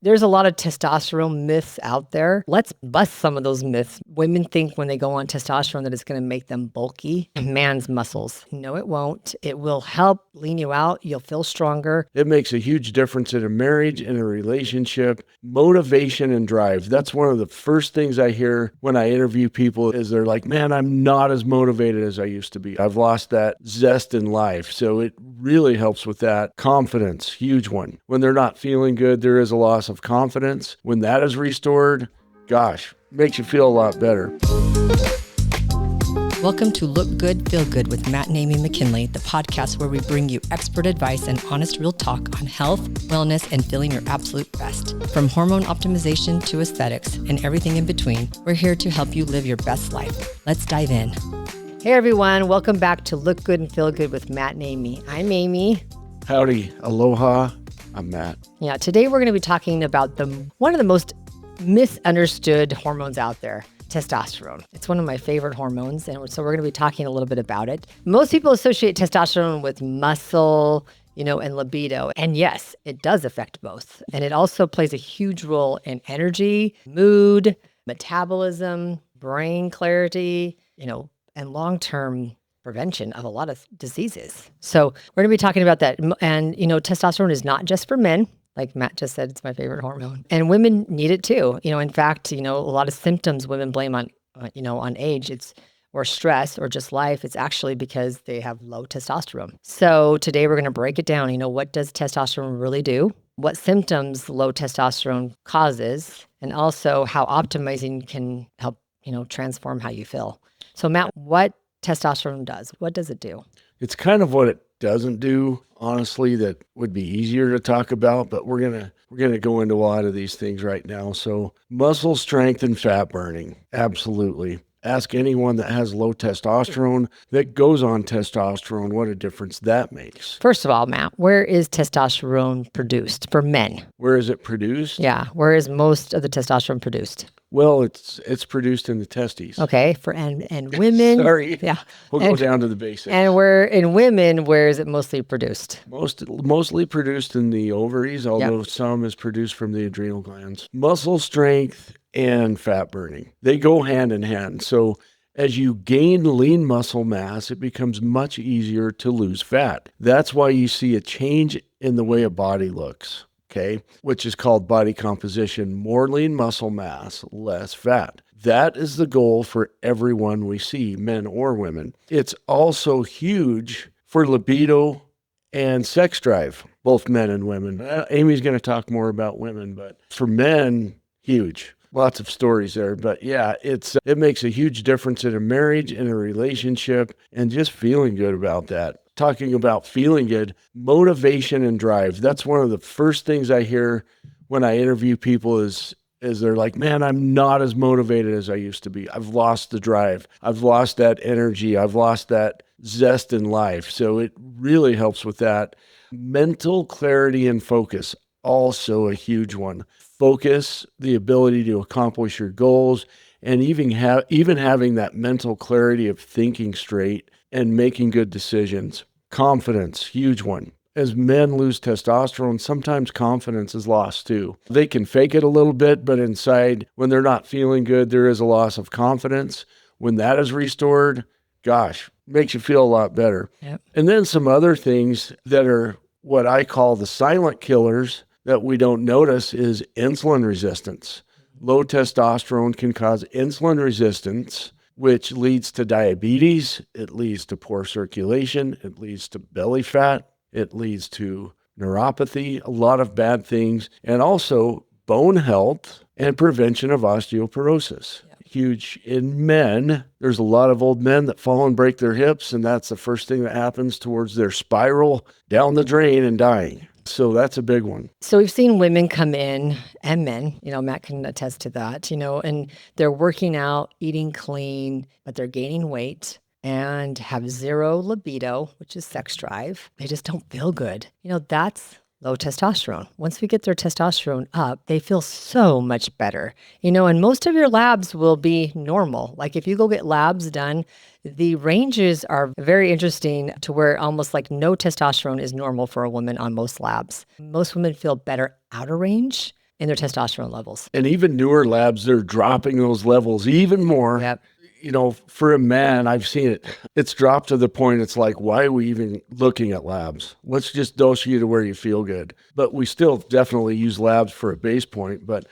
There's a lot of testosterone myths out there. Let's bust some of those myths. Women think when they go on testosterone that it's going to make them bulky. Man's muscles. No, it won't. It will help lean you out. You'll feel stronger. It makes a huge difference in a marriage, in a relationship, motivation and drive. That's one of the first things I hear when I interview people is they're like, man, I'm not as motivated as I used to be. I've lost that zest in life. So it really helps with that. Confidence, huge one. When they're not feeling good, there is a loss of confidence. When that is restored, gosh, makes you feel a lot better. Welcome to Look Good, Feel Good with Matt and Amy McKinley, the podcast where we bring you expert advice and honest, real talk on health, wellness, and feeling your absolute best. From hormone optimization to aesthetics and everything in between, we're here to help you live your best life. Let's dive in. Hey everyone, welcome back to Look Good and Feel Good with Matt and Amy. I'm Amy. Howdy, aloha, I'm Matt. Yeah, today we're going to be talking about one of the most misunderstood hormones out there. Testosterone. It's one of my favorite hormones, and so we're going to be talking a little bit about it. Most people associate testosterone with muscle, and libido. And yes, it does affect both. And it also plays a huge role in energy, mood, metabolism, brain clarity, and long-term prevention of a lot of diseases. So we're going to be talking about that. And, testosterone is not just for men. Like Matt just said, it's my favorite hormone. And women need it too. In fact, a lot of symptoms women blame on age, or stress or just life. It's actually because they have low testosterone. So today we're going to break it down. What does testosterone really do? What symptoms low testosterone causes? And also how optimizing can help, transform how you feel. So Matt, what testosterone does? What does it do? It's kind of what it doesn't do, honestly, that would be easier to talk about, but we're gonna go into a lot of these things right now. So muscle strength and fat burning, absolutely. Ask anyone that has low testosterone that goes on testosterone what a difference that makes. First of all, Matt, where is testosterone produced for men? Where is it produced? Yeah, where is most of the testosterone produced? Well, it's produced in the testes. Okay, and women. Sorry. Yeah. We'll go down to the basics. And in women, where is it mostly produced? Mostly produced in the ovaries, although some is produced from the adrenal glands. Muscle strength and fat burning, they go hand in hand. So as you gain lean muscle mass, it becomes much easier to lose fat. That's why you see a change in the way a body looks. Okay, which is called body composition, more lean muscle mass, less fat. That is the goal for everyone we see, men or women. It's also huge for libido and sex drive, both men and women. Amy's going to talk more about women, but for men, huge. Lots of stories there, but yeah, it makes a huge difference in a marriage, in a relationship, and just feeling good about that. Talking about feeling good, motivation and drive. That's one of the first things I hear when I interview people is they're like, man, I'm not as motivated as I used to be. I've lost the drive. I've lost that energy. I've lost that zest in life. So it really helps with that. Mental clarity and focus, also a huge one. Focus, the ability to accomplish your goals, and even having that mental clarity of thinking straight and making good decisions. Confidence, huge one. As men lose testosterone, sometimes confidence is lost too. They can fake it a little bit, but inside, when they're not feeling good, there is a loss of confidence. When that is restored, gosh, makes you feel a lot better. Yep. And then some other things that are what I call the silent killers that we don't notice is insulin resistance. Low testosterone can cause insulin resistance, which leads to diabetes. It leads to poor circulation. It leads to belly fat. It leads to neuropathy, a lot of bad things, and also bone health and prevention of osteoporosis. Yeah. Huge in men. There's a lot of old men that fall and break their hips, and that's the first thing that happens towards their spiral down the drain and dying. So that's a big one. So we've seen women come in and men, Matt can attest to that, and they're working out, eating clean, but they're gaining weight and have zero libido, which is sex drive. They just don't feel good. That's low testosterone. Once we get their testosterone up, they feel so much better. And most of your labs will be normal. Like if you go get labs done, the ranges are very interesting to where almost like no testosterone is normal for a woman on most labs. Most women feel better outer range in their testosterone levels. And even newer labs, they're dropping those levels even more. Yep. For a man, I've seen it. It's dropped to the point it's like, why are we even looking at labs? Let's just dose you to where you feel good. But we still definitely use labs for a base point. But,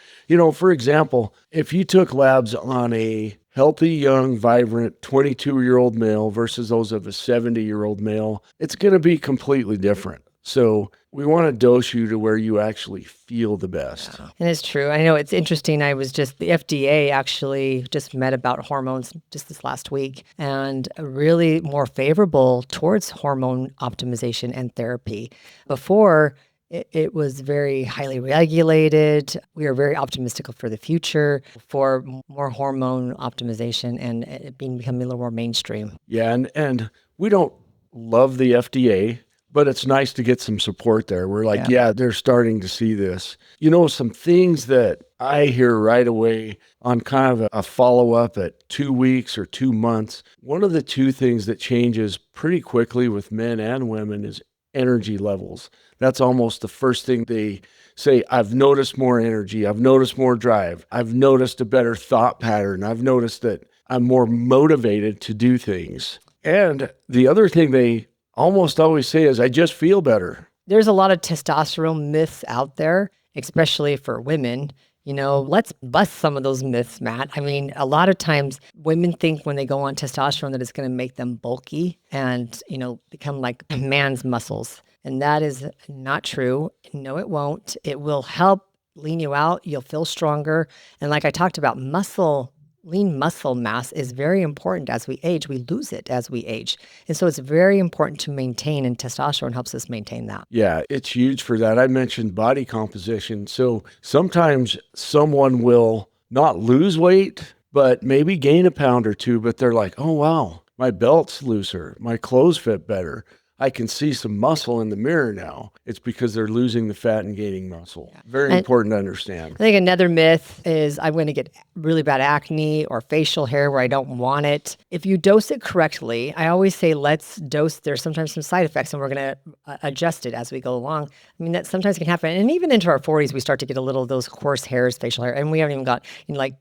for example, if you took labs on a healthy, young, vibrant 22-year-old male versus those of a 70-year-old male, it's going to be completely different. So we want to dose you to where you actually feel the best. Yeah. And it's true. I know it's interesting. The FDA actually just met about hormones just this last week, and really more favorable towards hormone optimization and therapy. Before, it was very highly regulated. We are very optimistic for the future for more hormone optimization and it becoming a little more mainstream. Yeah, and we don't love the FDA, but it's nice to get some support there. We're like, yeah, they're starting to see this. Some things that I hear right away on kind of a follow-up at 2 weeks or 2 months. One of the two things that changes pretty quickly with men and women is energy levels. That's almost the first thing they say. I've noticed more energy. I've noticed more drive. I've noticed a better thought pattern. I've noticed that I'm more motivated to do things. And the other thing they almost always say is, I just feel better. There's a lot of testosterone myths out there, especially for women. Let's bust some of those myths, Matt. I mean, a lot of times women think when they go on testosterone that it's going to make them bulky and, become like a man's muscles. And that is not true. No, it won't. It will help lean you out. You'll feel stronger. And like I talked about, lean muscle mass is very important as we age. We lose it as we age. And so it's very important to maintain, and testosterone helps us maintain that. Yeah, it's huge for that. I mentioned body composition. So sometimes someone will not lose weight, but maybe gain a pound or two, but they're like, oh, wow, my belt's looser. My clothes fit better. I can see some muscle in the mirror now. It's because they're losing the fat and gaining muscle. Yeah. Very important to understand. I think another myth is I'm going to get really bad acne or facial hair where I don't want it. If you dose it correctly, I always say let's dose. There's sometimes some side effects and we're going to adjust it as we go along. I mean, that sometimes can happen. And even into our 40s, we start to get a little of those coarse hairs, facial hair, and we haven't even got,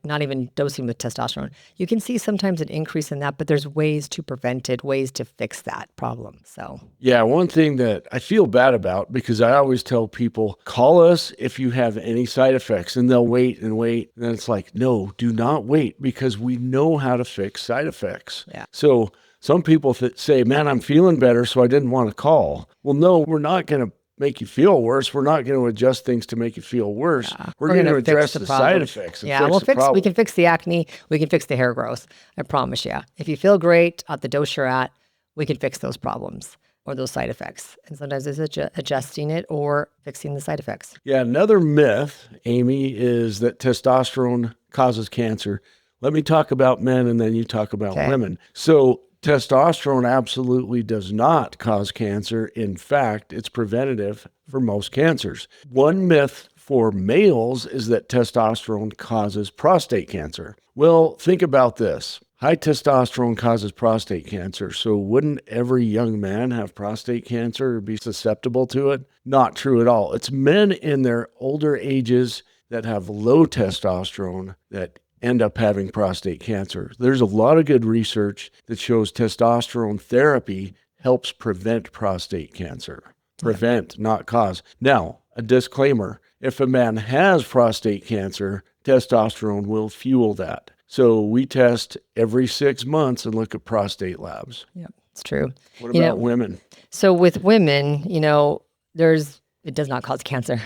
not even dosing with testosterone. You can see sometimes an increase in that, but there's ways to prevent it, ways to fix that problem. So. Yeah, one thing that I feel bad about, because I always tell people, call us if you have any side effects, and they'll wait and wait. And then it's like, no, do not wait, because we know how to fix side effects. Yeah. So some people say, man, I'm feeling better, so I didn't want to call. Well, no, we're not going to make you feel worse. We're not going to adjust things to make you feel worse. Yeah. We're going to address the side effects. And we can fix the acne. We can fix the hair growth. I promise you. If you feel great at the dose you're at, we can fix those problems or those side effects. And sometimes it's adjusting it or fixing the side effects. Yeah, another myth, Amy, is that testosterone causes cancer. Let me talk about men and then you talk about women. So testosterone absolutely does not cause cancer. In fact, it's preventative for most cancers. One myth for males is that testosterone causes prostate cancer. Well, think about this. High testosterone causes prostate cancer. So wouldn't every young man have prostate cancer or be susceptible to it? Not true at all. It's men in their older ages that have low testosterone that end up having prostate cancer. There's a lot of good research that shows testosterone therapy helps prevent prostate cancer. Prevent, not cause. Now, a disclaimer, if a man has prostate cancer, testosterone will fuel that. So we test every 6 months and look at prostate labs. Yeah, it's true. What about women? So with women, it does not cause cancer.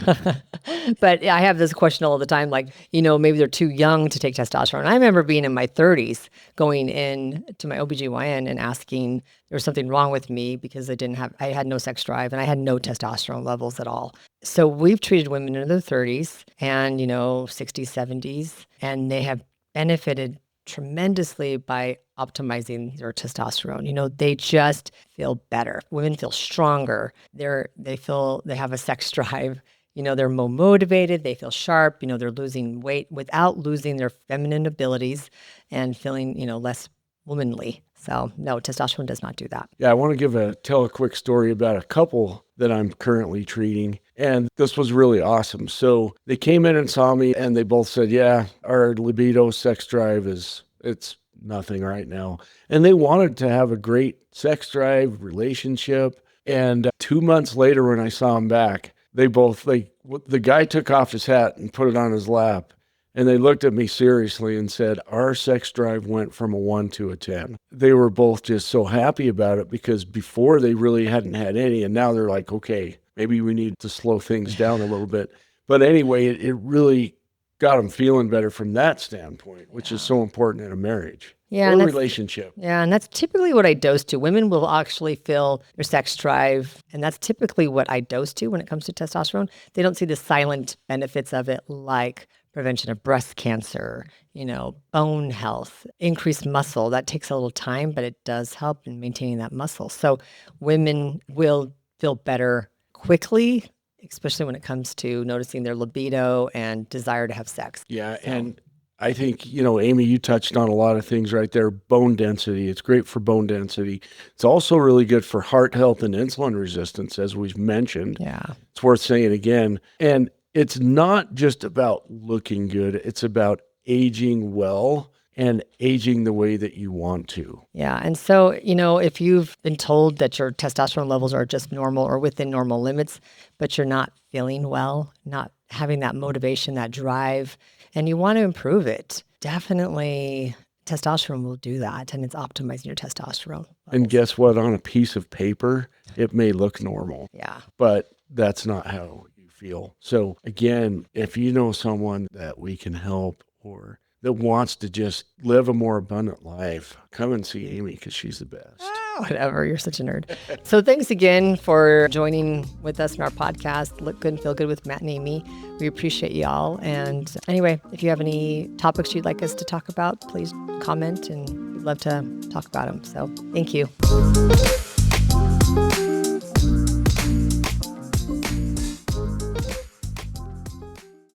But I have this question all the time, like, maybe they're too young to take testosterone. I remember being in my 30s, going in to my OBGYN and asking there was something wrong with me because I had no sex drive and I had no testosterone levels at all. So we've treated women in their 30s and, 60s, 70s, and they have benefited tremendously by optimizing their testosterone. They just feel better. Women feel stronger. They feel they have a sex drive. They're more motivated. They feel sharp. They're losing weight without losing their feminine abilities and feeling, less womanly. So no, testosterone does not do that. Yeah, I want to tell a quick story about a couple that I'm currently treating. And this was really awesome. So they came in and saw me and they both said, yeah, our libido sex drive it's nothing right now. And they wanted to have a great sex drive relationship. And 2 months later, when I saw them back, the guy took off his hat and put it on his lap. And they looked at me seriously and said, our sex drive went from a 1 to a 10. They were both just so happy about it because before they really hadn't had any. And now they're like, okay, maybe we need to slow things down a little bit. But anyway, it really got them feeling better from that standpoint, which is so important in a marriage or relationship. Yeah, and that's typically what I dose to. Women will actually feel their sex drive, and that's typically what I dose to when it comes to testosterone. They don't see the silent benefits of it, like prevention of breast cancer, bone health, increased muscle. That takes a little time, but it does help in maintaining that muscle. So women will feel better quickly, especially when it comes to noticing their libido and desire to have sex. Yeah, and I think, Amy, you touched on a lot of things right there. Bone density. It's great for bone density. It's also really good for heart health and insulin resistance, as we've mentioned. Yeah. It's worth saying again. And it's not just about looking good. It's about aging well and aging the way that you want to. Yeah. And so, if you've been told that your testosterone levels are just normal or within normal limits, but you're not feeling well, not having that motivation, that drive, and you want to improve it, definitely testosterone will do that. And it's optimizing your testosterone levels. And guess what? On a piece of paper, it may look normal. Yeah. But that's not how you feel. So again, if you know someone that we can help or that wants to just live a more abundant life, come and see Amy because she's the best. Whatever, you're such a nerd. So thanks again for joining with us in our podcast, Look Good and Feel Good with Matt and Amy. We appreciate y'all. And anyway, if you have any topics you'd like us to talk about, please comment and we'd love to talk about them. So thank you.